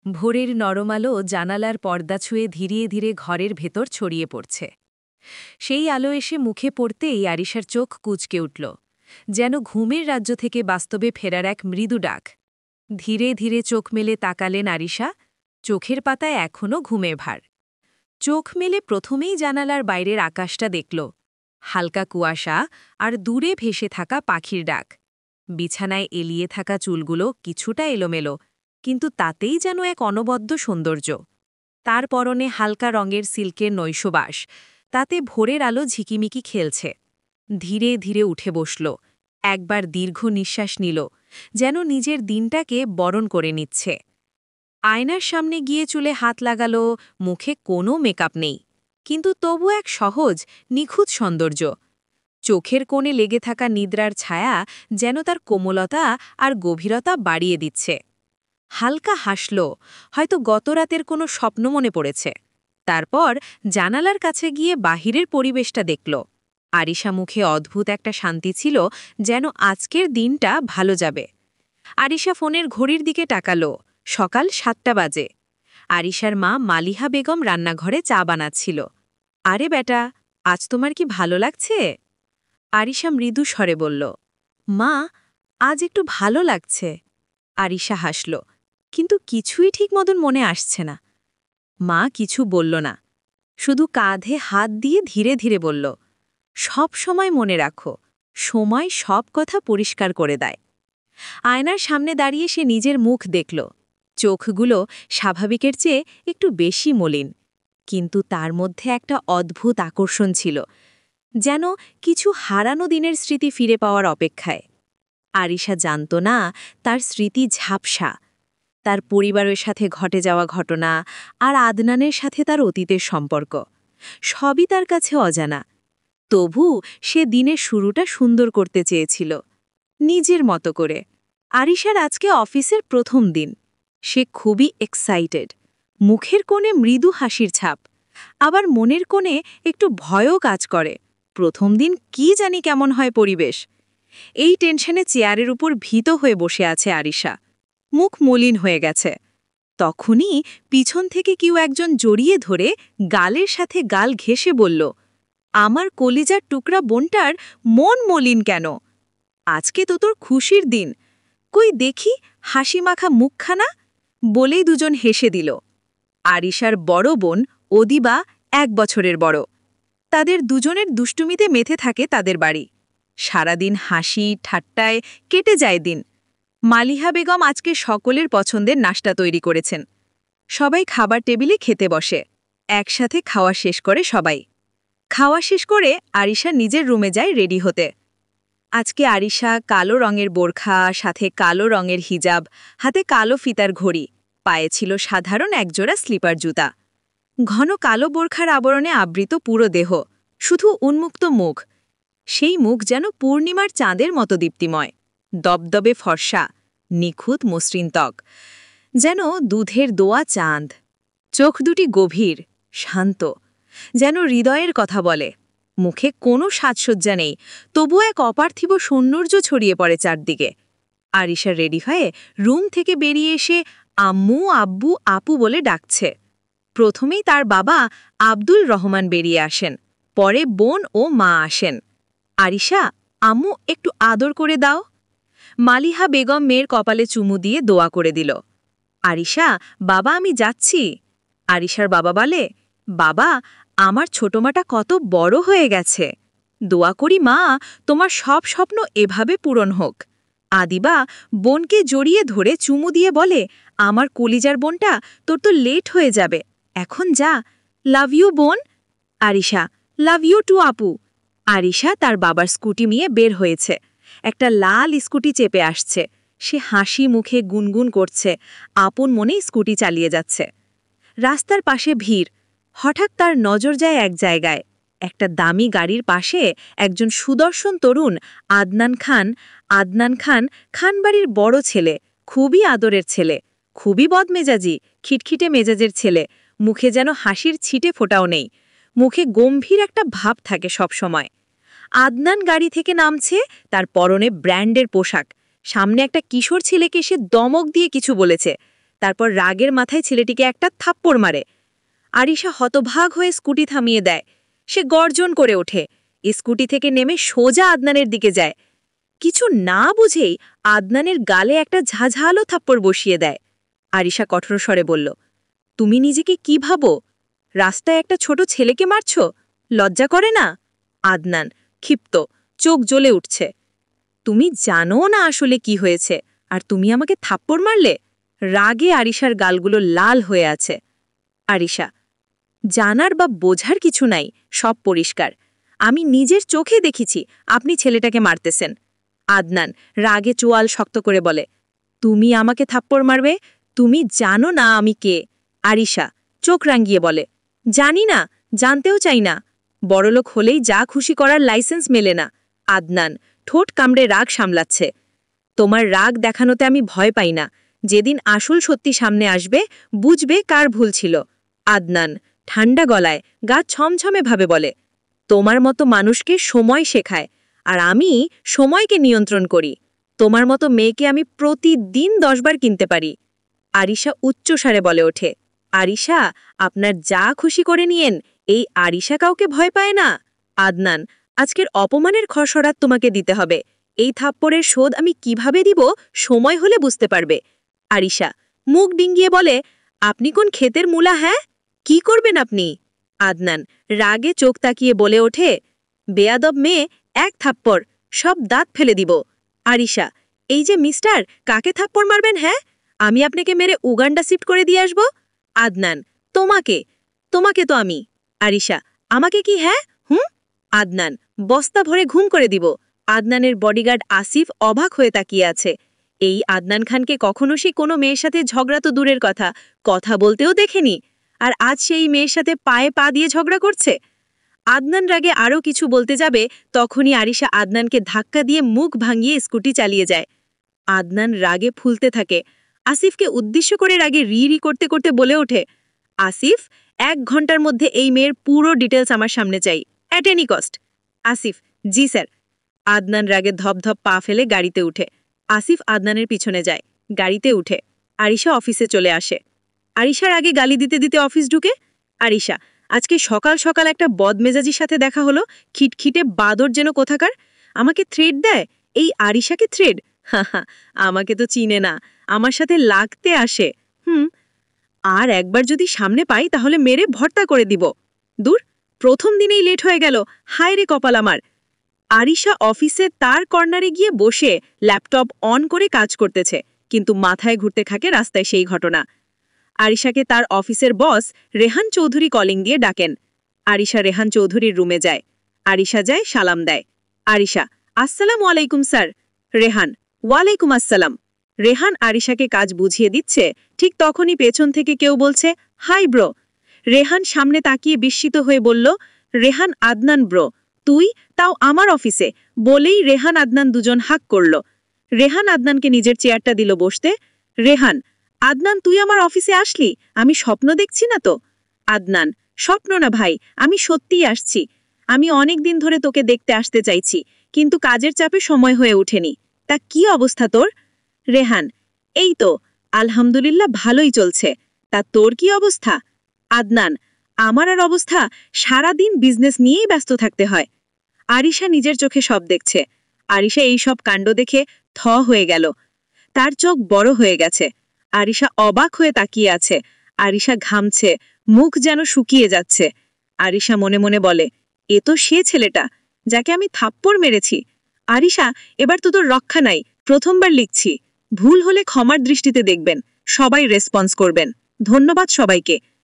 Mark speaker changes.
Speaker 1: ভোরের নরম আলো জানালার পর্দা ছুঁয়ে ধীরে ধীরে ঘরের ভেতর ছড়িয়ে পড়ছে। সেই আলো এসে মুখে পড়তেই আরিশার চোখ কুঁচকে উঠল, যেন ঘুমের রাজ্য থেকে বাস্তবে ফেরার এক মৃদু ডাক। ধীরে ধীরে চোখ মেলে তাকালেন আরিশা। চোখের পাতায় এখনও ঘুমে ভার। চোখ মেলে প্রথমেই জানালার বাইরের আকাশটা দেখল, হালকা কুয়াশা আর দূরে ভেসে থাকা পাখির ডাক। বিছানায় এলিয়ে থাকা চুলগুলো কিছুটা এলোমেলো, কিন্তু তাতেই যেন এক অনবদ্য সৌন্দর্য। তার পরনে হালকা রঙের সিল্কের নৈশবাস, তাতে ভোরের আলো ঝিকিমিকি খেলছে। ধীরে ধীরে উঠে বসল, একবার দীর্ঘ নিঃশ্বাস নিল, যেন নিজের দিনটাকে বরণ করে নিচ্ছে। আয়নার সামনে গিয়ে চুলে হাত লাগাল। মুখে কোনো মেকআপ নেই, কিন্তু তবু এক সহজ নিখুঁত সৌন্দর্য। চোখের কোণে লেগে থাকা নিদ্রার ছায়া যেন তার কোমলতা আর গভীরতা বাড়িয়ে দিচ্ছে। হালকা হাসল, হয়তো গতরাতের কোনো স্বপ্ন মনে পড়েছে। তারপর জানালার কাছে গিয়ে বাহিরের পরিবেশটা দেখল। আরিশা মুখে অদ্ভুত একটা শান্তি ছিল, যেন আজকের দিনটা ভালো যাবে। আরিশা ফোনের ঘড়ির দিকে তাকাল। সকাল 7টা বাজে। আরিশার মা মালিহা বেগম রান্নাঘরে চা বানাচ্ছিল। আরে বেটা, আজ তোমার কি ভালো লাগছে? আরিশা মৃদু স্বরে বলল, মা, আজ একটু ভালো লাগছে। আরিশা হাসল, কিন্তু কিছুই ঠিক মতন মনে আসছে না। মা কিছু বলল না, শুধু কাঁধে হাত দিয়ে ধীরে ধীরে বলল, সব সময় মনে রাখো, সময় সব কথা পরিষ্কার করে দেয়। আয়নার সামনে দাঁড়িয়ে সে নিজের মুখ দেখল। চোখগুলো স্বাভাবিকের চেয়ে একটু বেশি মলিন, কিন্তু তার মধ্যে একটা অদ্ভুত আকর্ষণ ছিল, যেন কিছু হারানো দিনের স্মৃতি ফিরে পাওয়ার অপেক্ষায়। আরিশা জানত না তার স্মৃতি ঝাপসা, তার পরিবারের সাথে ঘটে যাওয়া ঘটনা আর আদনানের সাথে তার অতীতের সম্পর্ক সবই তার কাছে অজানা। তবু সে দিনের শুরুটা সুন্দর করতে চেয়েছিল, নিজের মতো করে। আরিশার আজকে অফিসের প্রথম দিন। সে খুবই এক্সাইটেড। মুখের কোণে মৃদু হাসির ছাপ, আবার মনের কোণে একটু ভয়ও কাজ করে। প্রথম দিন কি জানি কেমন হয় পরিবেশ। এই টেনশনে চেয়ারের উপর ভীত হয়ে বসে আছে আরিশা। মুখ মলিন হয়ে গেছে। তখনই পিছন থেকে কেউ একজন জড়িয়ে ধরে গালের সাথে গাল ঘেঁষে বলল, আমার কলিজার টুকরা বোনটার মন মলিন কেন? আজকে তো তোর খুশির দিন, কই দেখি হাসি মাখা মুখখানা। বলেই দুজন হেসে দিল। আরিশার বড় বোন অদিবা 1 বছরের বড়। তাদের দুজনের দুষ্টুমিতে মেতে থাকে তাদের বাড়ি। সারাদিন হাসি ঠাট্টায় কেটে যায় দিন। মালিহা বেগম আজকে সকলের পছন্দের নাশতা তৈরি করেছেন। সবাই খাবার টেবিলে খেতে বসে। একসাথে খাওয়া শেষ করে সবাই। খাওয়া শেষ করে আরিশা নিজের রুমে যায় রেডি হতে। আজকে আরিশা কালো রঙের বোরখা, সাথে কালো রঙের হিজাব, হাতে কালো ফিতার ঘড়ি, পায়ে ছিল সাধারণ একজোড়া স্লিপার জুতা। ঘন কালো বোরখার আবরণে আবৃত পুরো দেহ, শুধু উন্মুক্ত মুখ। সেই মুখ যেন পূর্ণিমার চাঁদের মতো দীপ্তিময়, দবদবে ফর্সা, নিখুঁত মসৃণ ত্বক, যেন দুধের দোয়া চাঁদ। চোখ দুটি গভীর, শান্ত, যেন হৃদয়ের কথা বলে। মুখে কোনো সাজসজ্জা নেই, তবু এক অপার্থিব সৌন্দর্য ছড়িয়ে পড়ে চারদিকে। আরিশা রেডি হয়ে রুম থেকে বেরিয়ে এসে আম্মু, আব্বু, আপু বলে ডাকছে। প্রথমেই তার বাবা আব্দুল রহমান বেরিয়ে আসেন, পরে বোন ও মা আসেন। আরিশা, আম্মু একটু আদর করে দাও। মালিহা বেগম মেয়ের কপালে চুমু দিয়ে দোয়া করে দিল। আরিশা, বাবা আমি যাচ্ছি। আরিশার বাবা বলে, বাবা, আমার ছোট মাটা কত বড় হয়ে গেছে। দোয়া করি মা, তোমার সব স্বপ্ন এভাবে পূরণ হোক। আদিবা বোনকে জড়িয়ে ধরে চুমু দিয়ে বলে, আমার কলিজার বোনটা, তোর তো লেট হয়ে যাবে, এখন যা। লাভ ইউ বোন। আরিশা, লাভ ইউ টু আপু। আরিশা তার বাবার স্কুটি নিয়ে বের হয়েছে। একটা লাল স্কুটি চেপে আসছে। সে হাসি মুখে গুনগুন করছে, আপন মনেই স্কুটি চালিয়ে যাচ্ছে। রাস্তার পাশে ভিড়। হঠাৎ তার নজর যায় এক জায়গায়। একটা দামি গাড়ির পাশে একজন সুদর্শন তরুণ, আদনান খান। আদনান খান খানবাড়ির বড় ছেলে, খুবই আদরের ছেলে, খুবই বদমেজাজি, খিটখিটে মেজাজের ছেলে। মুখে যেন হাসির ছিটে ফোটাও নেই, মুখে গম্ভীর একটা ভাব থাকে সব সময়। আদনান গাড়ি থেকে নামছে, তার পরনে ব্র্যান্ডের পোশাক। সামনে একটা কিশোর ছেলেকে সে দমক দিয়ে কিছু বলেছে। তারপর রাগের মাথায় ছেলেটিকে একটা থাপ্পড় মারে। আরিশা হতভাগ হয়ে স্কুটি থামিয়ে দেয়। সে গর্জন করে ওঠে, স্কুটি থেকে নেমে সোজা আদনানের দিকে যায়। কিছু না বুঝেই আদনানের গালে একটা ঝাঝালো থাপ্পড় বসিয়ে দেয়। আরিশা কঠোর স্বরে বলল, তুমি নিজেকে কি ভাবো? রাস্তায় একটা ছোট ছেলেকে মারছ? লজ্জা করে না? আদনান ক্ষিপ্ত, চোখ জ্বলে উঠছে। তুমি জানো না আসলে কি হয়েছে, আর তুমি আমাকে থাপ্পড় মারলে? রাগে আরিশার গালগুলো লাল হয়ে আছে। আরিশা, জানার বা বোঝার কিছু নাই, সব পরিষ্কার। আমি নিজের চোখে দেখেছি আপনি ছেলেটাকে মারতেছেন। আদনান রাগে চোয়াল শক্ত করে বলে, তুমি আমাকে থাপ্পড় মারবে? তুমি জানো না আমি কে? আরিশা চোখ রাঙিয়ে বলে, জানি না, জানতেও চাই না। বড়লোক হলেই যা খুশি করার লাইসেন্স মেলে না। আদনান ঠোঁট কামড়ে রাগ সামলাচ্ছে। তোমার রাগ দেখানোতে আমি ভয় পাই না। যেদিন আসল সত্যি সামনে আসবে, বুঝবে কার ভুল ছিল। আদনান ঠান্ডা গলায়, গা ছমছমে ভাবে বলে, তোমার মতো মানুষকে সময় শেখায়, আর আমি সময়কে নিয়ন্ত্রণ করি। তোমার মতো মেয়েকে আমি প্রতিদিন 10 বার কিনতে পারি। আরিশা উচ্চস্বরে বলে ওঠে, আরিশা, আপনার যা খুশি করে নিয়েন। এই আরিশা কাউকে ভয় পায় না। আদনান, আজকের অপমানের খসড়াত তোমাকে দিতে হবে। এই থাপ্পড়ের শোধ আমি কিভাবে দিব, সময় হলে বুঝতে পারবে। আরিশা মুখ ডিঙ্গিয়ে বলে, আপনি কোন ক্ষেতের মূলা? হ্যাঁ, কি করবেন আপনি? আদনান রাগে চোখ তাকিয়ে বলে ওঠে, বেয়াদব মেয়ে, এক থাপ্পড়, সব দাঁত ফেলে দিব। আরিশা, এই যে মিস্টার, কাকে থাপ্পড় মারবেন? হ্যাঁ, আমি আপনাকে মেরে উগান্ডা শিফট করে দিয়ে আসব। আদনান, তোমাকে? তোমাকে তো আমি। আরিশা, আমাকে কি? হ্যাঁ আদনান, বস্তা ভরে ঘুম করে দিব। আদনানের বডিগার্ড আসিফ অবাক হয়ে তাকিয়ে আছে। এই আদনান খানকে কখনো সে কোনো মেয়ের সাথে ঝগড়া তো দূরের কথা, কথা বলতেও দেখেনি। আর আজ সেই মেয়ের সাথে পায়ে পা দিয়ে ঝগড়া করছে। আদনান রাগে আরও কিছু বলতে যাবে, তখনই আরিশা আদনানকে ধাক্কা দিয়ে মুখ ভাঙিয়ে স্কুটি চালিয়ে যায়। আদনান রাগে ফুলতে থাকে। আসিফকে উদ্দেশ্য করে রাগে রি করতে করতে বলে ওঠে, আসিফ, 1 ঘন্টার মধ্যে এই মেয়ের পুরো ডিটেলস আমার সামনে চাই, at any cost. Asif, G sir. Adnan রাগে ধপধপ পা ফেলে গাড়িতে উঠে। আসিফ আদনানের পিছনে যায়। গাড়িতে উঠে আরিশা অফিসে চলে আসে। আরিশার আগে গালি দিতে দিতে অফিস ঢুকে। আরিশা, আজকে সকাল সকাল একটা বদমেজাজির সাথে দেখা হলো, খিটখিটে বাদর যেন কোথাকার। আমাকে থ্রেড দেয়। এই আরিশাকে থ্রেড? হা, আমাকে তো চিনে না, আমার সাথে লাগতে আসে। আর একবার যদি সামনে পাই তাহলে মেরে ভর্তা করে দিব। দূর, প্রথম দিনেই লেট হয়ে গেল, হায় রে কপাল আমার। আরিশা অফিসে তার কর্নারে গিয়ে বসে ল্যাপটপ অন করে কাজ করতেছে, কিন্তু মাথায় ঘুরতে থাকে রাস্তায় সেই ঘটনা। আরিশাকে তার অফিসের বস রেহান চৌধুরী কলিং দিয়ে ডাকেন। আরিশা রেহান চৌধুরীর রুমে যায়। আরিশা যায়, সালাম দেয়। আরিশা, আসসালামু আলাইকুম স্যার। রেহান, ওয়ালাইকুম আসসালাম। রেহান আরিশাকে কাজ বুঝিয়ে দিচ্ছে, ঠিক তখনই পেছন থেকে কেউ বলছে, হাই ব্রো। রেহান সামনে তাকিয়ে বিস্মিত হয়ে বলল, রেহান, আদনান ব্রো, তুই, তাও আমার অফিসে? বলেই রেহান আদনান দুজন হাক করল। রেহান আদনানকে নিজের চেয়ারটা দিল বসতে। রেহান, আদনান, তুই আমার অফিসে আসলি? আমি স্বপ্ন দেখছি না তো? আদনান, স্বপ্ন না ভাই, আমি সত্যিই আসছি। আমি অনেক দিন ধরে তোকে দেখতে আসতে চাইছি, কিন্তু কাজের চাপে সময় হয়ে ওঠেনি। তা কি অবস্থা তোর? রেহান, এই তো আলহামদুলিল্লাহ, ভালোই চলছে। তা তোর কি অবস্থা? আদনান, আমার আর অবস্থা, সারাদিন বিজনেস নিয়েই ব্যস্ত থাকতে হয়। আরিশা নিজের চোখে সব দেখছে। আরিশা এই সব কাণ্ড দেখে থ হয়ে গেল। তার চোখ বড় হয়ে গেছে। আরিশা অবাক হয়ে তাকিয়ে আছে। আরিশা ঘামছে, মুখ যেন শুকিয়ে যাচ্ছে। আরিশা মনে মনে বলে, এ তো সে ছেলেটা যাকে আমি থাপ্পড় মেরেছি। আরিশা, এবার তো তোর রক্ষা নাই, প্রথমবার লিখছি। ভুল হলে ক্ষমার দৃষ্টিতে দেখবেন, সবাই রেসপন্স করবেন। ধন্যবাদ সবাইকে।